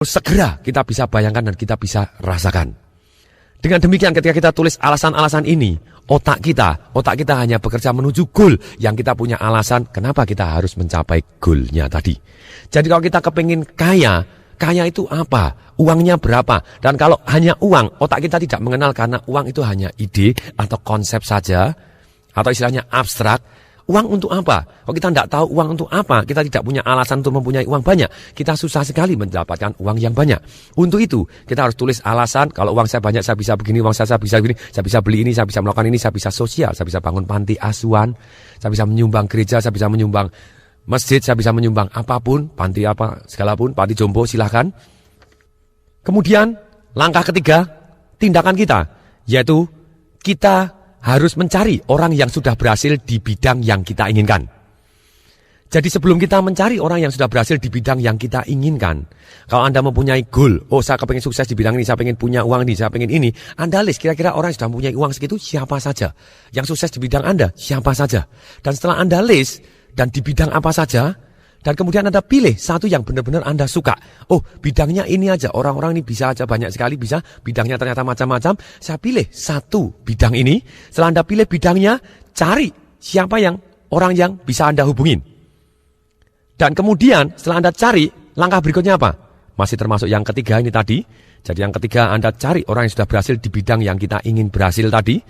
segera kita bisa bayangkan dan kita bisa rasakan. Dengan demikian ketika kita tulis alasan-alasan ini, otak kita hanya bekerja menuju goal yang kita punya alasan kenapa kita harus mencapai goalnya tadi. Jadi kalau kita kepingin kaya itu apa? Uangnya berapa? Dan kalau hanya uang, otak kita tidak mengenal karena uang itu hanya ide atau konsep saja, atau istilahnya abstrak. Uang untuk apa? Kalau kita tidak tahu uang untuk apa, kita tidak punya alasan untuk mempunyai uang banyak, kita susah sekali mendapatkan uang yang banyak. Untuk itu, kita harus tulis alasan, kalau uang saya banyak, saya bisa begini, uang saya bisa begini, saya bisa beli ini, saya bisa melakukan ini, saya bisa sosial, saya bisa bangun panti asuhan, saya bisa menyumbang gereja, saya bisa menyumbang masjid, saya bisa menyumbang apapun, panti apa, segala pun, panti jompo, silahkan. Kemudian, langkah ketiga, tindakan kita, yaitu kita harus mencari orang yang sudah berhasil di bidang yang kita inginkan. Jadi sebelum kita mencari orang yang sudah berhasil di bidang yang kita inginkan, kalau Anda mempunyai goal, saya pengen sukses di bidang ini, saya pengen punya uang ini, saya pengen ini, Anda list kira-kira orang yang sudah mempunyai uang segitu siapa saja. Yang sukses di bidang Anda siapa saja. Dan setelah Anda list, dan di bidang apa saja, dan kemudian Anda pilih satu yang benar-benar Anda suka. Bidangnya ini aja, orang-orang ini bisa aja, banyak sekali bisa, bidangnya ternyata macam-macam. Saya pilih satu bidang ini. Setelah Anda pilih bidangnya, cari siapa orang yang bisa Anda hubungin. Dan kemudian setelah Anda cari, langkah berikutnya apa? Masih termasuk yang ketiga ini tadi. Jadi yang ketiga Anda cari orang yang sudah berhasil di bidang yang kita ingin berhasil tadi.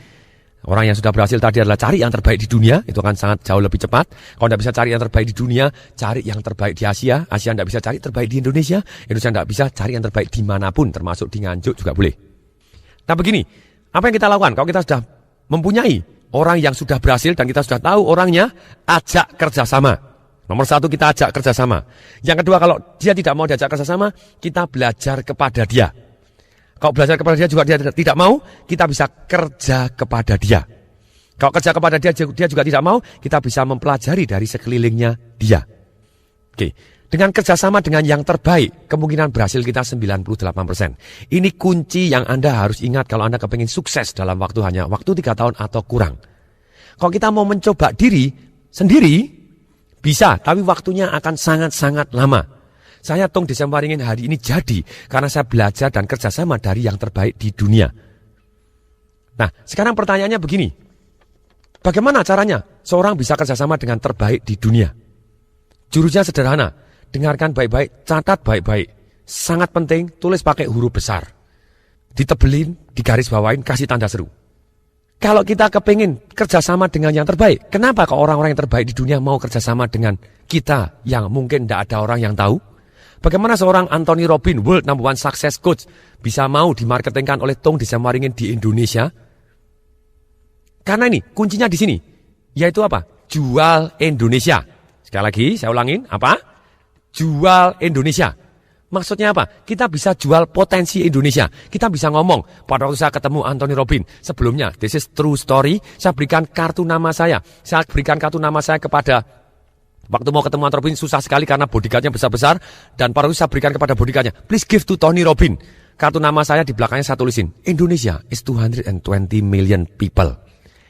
Orang yang sudah berhasil tadi adalah cari yang terbaik di dunia, itu akan sangat jauh lebih cepat. Kalau Anda bisa cari yang terbaik di dunia, cari yang terbaik di Asia. Asia Anda bisa cari terbaik di Indonesia. Indonesia Anda bisa cari yang terbaik dimanapun, termasuk di Nganjuk juga boleh. Nah begini, apa yang kita lakukan? Kalau kita sudah mempunyai orang yang sudah berhasil dan kita sudah tahu orangnya, ajak kerjasama. Nomor satu, kita ajak kerjasama. Yang kedua, kalau dia tidak mau diajak kerjasama, kita belajar kepada dia. Kalau belajar kepada dia juga dia tidak mau, kita bisa kerja kepada dia. Kalau kerja kepada dia juga tidak mau, kita bisa mempelajari dari sekelilingnya dia. Oke, dengan kerjasama dengan yang terbaik, kemungkinan berhasil kita 98%. Ini kunci yang Anda harus ingat kalau Anda kepingin sukses dalam waktu 3 tahun atau kurang. Kalau kita mau mencoba diri sendiri, bisa, tapi waktunya akan sangat-sangat lama. Saya Tung Desemwaringin hari ini jadi karena saya belajar dan kerjasama dari yang terbaik di dunia. Nah, sekarang pertanyaannya begini. Bagaimana caranya seorang bisa kerjasama dengan terbaik di dunia? Jurusnya sederhana. Dengarkan baik-baik, catat baik-baik. Sangat penting, tulis pakai huruf besar. Ditebelin, digaris bawain, kasih tanda seru. Kalau kita kepingin kerjasama dengan yang terbaik, kenapa kok orang-orang yang terbaik di dunia mau kerjasama dengan kita yang mungkin tidak ada orang yang tahu? Bagaimana seorang Anthony Robbins, World Number One Success Coach, bisa mau dimarketingkan oleh Tung Desemwaringin di Indonesia? Karena ini, kuncinya di sini. Yaitu apa? Jual Indonesia. Sekali lagi, saya ulangin. Apa? Jual Indonesia. Maksudnya apa? Kita bisa jual potensi Indonesia. Kita bisa ngomong, pada waktu saya ketemu Anthony Robbins, sebelumnya, this is true story, saya berikan kartu nama saya. Saya berikan kartu nama saya kepada... Waktu mau ketemu Anthony Robbins susah sekali karena bodyguardnya besar-besar. Dan pada waktu saya berikan kepada bodyguardnya, please give to Tony Robbins. Kartu nama saya di belakangnya saya tulisin, Indonesia is 220 million people.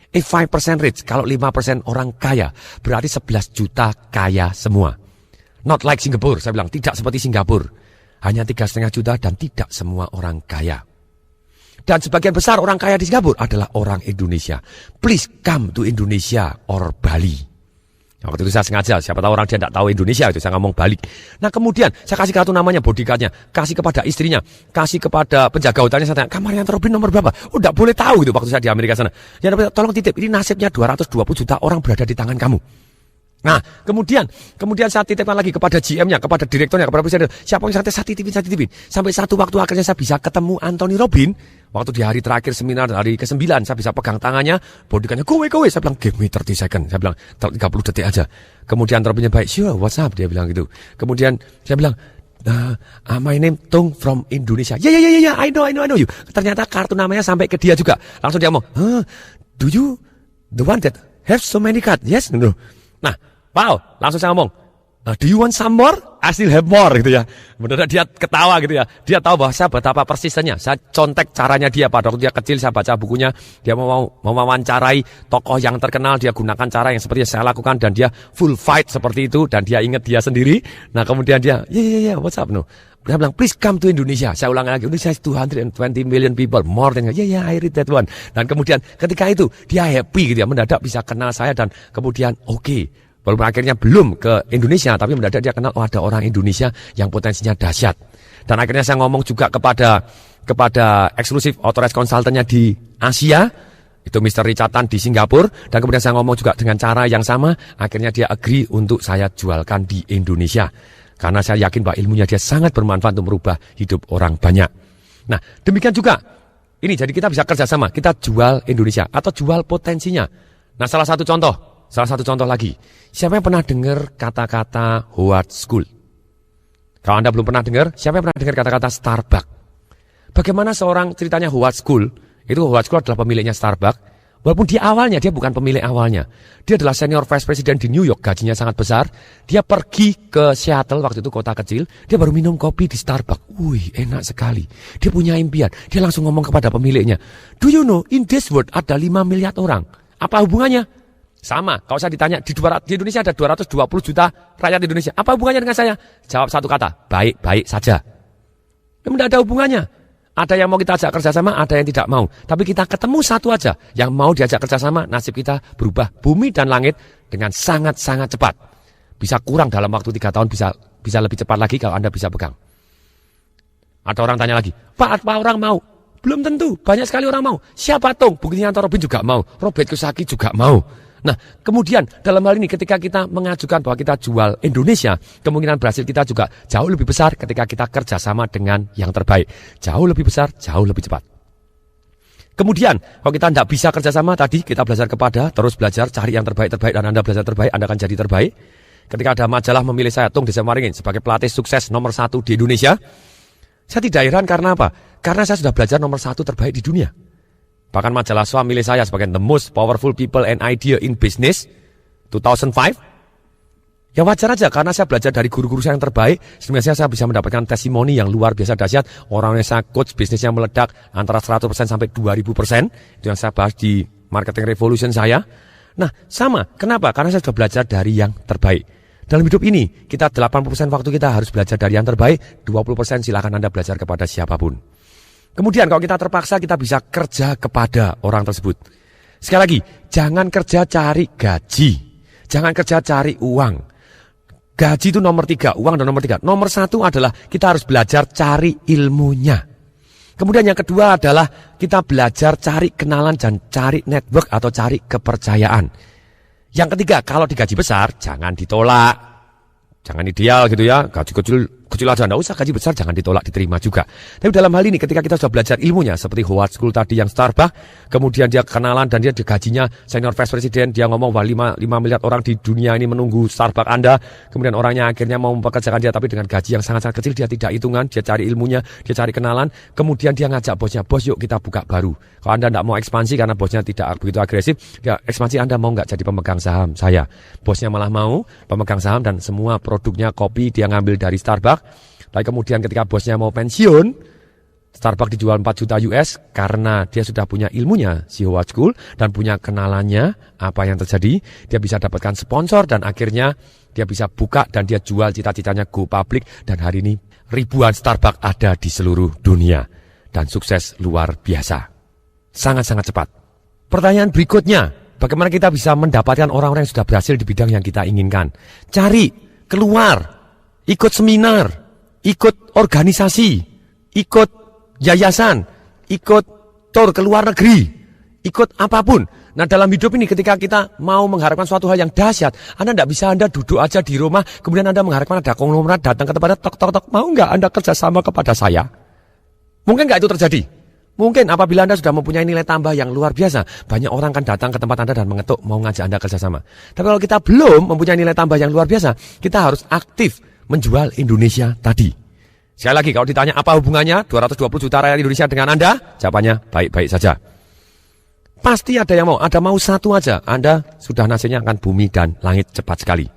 If 5% rich, kalau 5% orang kaya, berarti 11 juta kaya semua. Not like Singapore, saya bilang, tidak seperti Singapura. Hanya 3,5 juta dan tidak semua orang kaya. Dan sebagian besar orang kaya di Singapura adalah orang Indonesia. Please come to Indonesia or Bali. Waktu itu saya sengaja, siapa tahu orang dia tidak tahu Indonesia, itu saya ngomong balik. Nah kemudian saya kasih kartu namanya, bodyguardnya, kasih kepada istrinya, kasih kepada penjaga hotelnya, saya tanya, kamarnya Anthony Robbins nomor berapa? Tidak boleh tahu gitu waktu saya di Amerika sana. Ya tolong titip, ini nasibnya 220 juta orang berada di tangan kamu. Nah, kemudian saya titipkan lagi kepada GM-nya, kepada direkturnya, kepada presiden. Siapa yang saya titipin. Sampai satu waktu akhirnya saya bisa ketemu Anthony Robbins. Waktu di hari terakhir seminar, hari ke-9, saya bisa pegang tangannya, bodyguardnya, go away. Saya bilang, give me 30 second. Saya bilang, 30 detik aja. Kemudian Robbins-nya baik, sure, what's up? Dia bilang gitu. Kemudian saya bilang, my name Tung from Indonesia. Yeah, I know you. Ternyata kartu namanya sampai ke dia juga. Langsung dia ngomong, do you the one that have so many cards? Yes, no. Nah, wow, langsung saya ngomong, do you want some more? I still have more gitu ya. Benar dia ketawa gitu ya. Dia tahu bahwa saya betapa persisnya. Saya contek caranya dia pada waktu dia kecil, saya baca bukunya. Dia mau mewawancarai tokoh yang terkenal, dia gunakan cara yang seperti yang saya lakukan dan dia full fight seperti itu dan dia ingat dia sendiri. Nah, kemudian dia, yeah, what's up no? Dia bilang, please come to Indonesia. Saya ulang lagi, Indonesia is 220 million people, more than, I read that one. Dan kemudian ketika itu, dia happy gitu ya, mendadak bisa kenal saya dan kemudian oke. Walaupun akhirnya belum ke Indonesia, tapi mendadak dia kenal, ada orang Indonesia yang potensinya dahsyat. Dan akhirnya saya ngomong juga kepada eksklusif authorized consultant-nya di Asia, itu Mr. Richard Tan di Singapura, dan kemudian saya ngomong juga dengan cara yang sama, akhirnya dia agree untuk saya jualkan di Indonesia. Karena saya yakin bahwa ilmunya dia sangat bermanfaat untuk merubah hidup orang banyak. Nah, demikian juga, ini jadi kita bisa kerjasama, kita jual Indonesia, atau jual potensinya. Nah, salah satu contoh lagi, siapa yang pernah dengar kata-kata Howard School? Kalau Anda belum pernah dengar, siapa yang pernah dengar kata-kata Starbucks? Bagaimana seorang ceritanya Howard School, itu Howard School adalah pemiliknya Starbucks, walaupun di awalnya dia bukan pemilik awalnya. Dia adalah senior vice president di New York, gajinya sangat besar. Dia pergi ke Seattle, waktu itu kota kecil, dia baru minum kopi di Starbucks. Wih, enak sekali. Dia punya impian, dia langsung ngomong kepada pemiliknya, do you know, in this world ada 5 miliar orang. Apa hubungannya? Sama, kalau saya ditanya, di Indonesia ada 220 juta rakyat Indonesia. Apa hubungannya dengan saya? Jawab satu kata, baik-baik saja. Tidak ada hubungannya. Ada yang mau kita ajak kerjasama, ada yang tidak mau. Tapi kita ketemu satu aja, yang mau diajak kerjasama, nasib kita berubah bumi dan langit dengan sangat-sangat cepat. Bisa kurang dalam waktu 3 tahun, bisa lebih cepat lagi kalau Anda bisa pegang. Ada orang tanya lagi, Pak, apa orang mau? Belum tentu, banyak sekali orang mau. Siapa Tung? Buktinya Anto Robin juga mau, Robert Kiyosaki juga mau. Nah, kemudian dalam hal ini ketika kita mengajukan bahwa kita jual Indonesia, kemungkinan berhasil kita juga jauh lebih besar ketika kita kerjasama dengan yang terbaik. Jauh lebih besar, jauh lebih cepat. Kemudian, kalau kita tidak bisa kerjasama, tadi kita belajar kepada, terus belajar, cari yang terbaik, dan Anda belajar terbaik, Anda akan jadi terbaik. Ketika ada majalah memilih saya, Tung Desemaringin, sebagai pelatih sukses nomor 1 di Indonesia, saya tidak heran karena apa? Karena saya sudah belajar nomor 1 terbaik di dunia. Bahkan majalah SWA milih saya sebagai the most powerful people and idea in business 2005. Ya wajar aja karena saya belajar dari guru-guru saya yang terbaik. Sebenarnya saya bisa mendapatkan testimoni yang luar biasa dahsyat. Orang-orang yang saya coach bisnisnya meledak antara 100% sampai 2000%. Itu yang saya bahas di Marketing Revolution saya. Nah sama, kenapa? Karena saya sudah belajar dari yang terbaik. Dalam hidup ini, kita 80% waktu kita harus belajar dari yang terbaik. 20% silakan Anda belajar kepada siapapun. Kemudian kalau kita terpaksa kita bisa kerja kepada orang tersebut. Sekali lagi, jangan kerja cari gaji. Jangan kerja cari uang. Gaji itu nomor 3, uang dan nomor 3. Nomor 1 adalah kita harus belajar cari ilmunya. Kemudian yang kedua adalah kita belajar cari kenalan dan cari network atau cari kepercayaan. Yang ketiga, kalau digaji besar, jangan ditolak. Jangan ideal gitu ya, gaji kecil aja, enggak usah gaji besar, jangan ditolak, diterima juga. Tapi dalam hal ini ketika kita sudah belajar ilmunya, seperti Howard School tadi yang Starbucks, kemudian dia kenalan dan dia gajinya senior vice president, dia ngomong bahwa 5 miliar orang di dunia ini menunggu Starbucks Anda, kemudian orangnya akhirnya mau mempekerjakan dia, tapi dengan gaji yang sangat-sangat kecil, dia tidak hitungan, dia cari ilmunya, dia cari kenalan, kemudian dia ngajak bosnya, bos yuk kita buka baru. Kalau Anda tidak mau ekspansi karena bosnya tidak begitu agresif, ya ekspansi Anda mau nggak jadi pemegang saham saya. Bosnya malah mau pemegang saham dan semua produknya kopi dia ngambil dari Starbucks. Lalu kemudian ketika bosnya mau pensiun, Starbucks dijual 4 juta US karena dia sudah punya ilmunya, si Howard School, dan punya kenalannya apa yang terjadi. Dia bisa dapatkan sponsor dan akhirnya dia bisa buka dan dia jual cita-citanya go public. Dan hari ini ribuan Starbucks ada di seluruh dunia dan sukses luar biasa. Sangat-sangat cepat. Pertanyaan berikutnya, bagaimana kita bisa mendapatkan orang-orang yang sudah berhasil di bidang yang kita inginkan? Cari, keluar, ikut seminar, ikut organisasi, ikut yayasan, ikut tour ke luar negeri, ikut apapun. Nah dalam hidup ini ketika kita mau mengharapkan suatu hal yang dahsyat, Anda tidak bisa Anda duduk aja di rumah, kemudian Anda mengharapkan ada konglomerat datang ke tempat tok, mau nggak Anda kerjasama kepada saya? Mungkin nggak itu terjadi? Mungkin apabila Anda sudah mempunyai nilai tambah yang luar biasa, banyak orang kan datang ke tempat Anda dan mengetuk mau ngajak Anda kerjasama. Tapi kalau kita belum mempunyai nilai tambah yang luar biasa, kita harus aktif menjual Indonesia tadi. Sekali lagi, kalau ditanya apa hubungannya 220 juta rakyat Indonesia dengan Anda, jawabannya baik-baik saja. Pasti ada yang mau, ada mau satu aja, Anda sudah nasibnya akan bumi dan langit cepat sekali.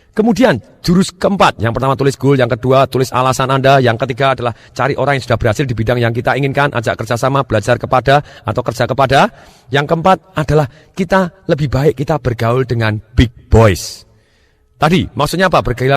Kemudian jurus keempat, yang pertama tulis goal, yang kedua tulis alasan Anda, yang ketiga adalah cari orang yang sudah berhasil di bidang yang kita inginkan, ajak kerjasama, belajar kepada atau kerja kepada. Yang keempat adalah kita lebih baik kita bergaul dengan big boys. Tadi maksudnya apa? Bergaul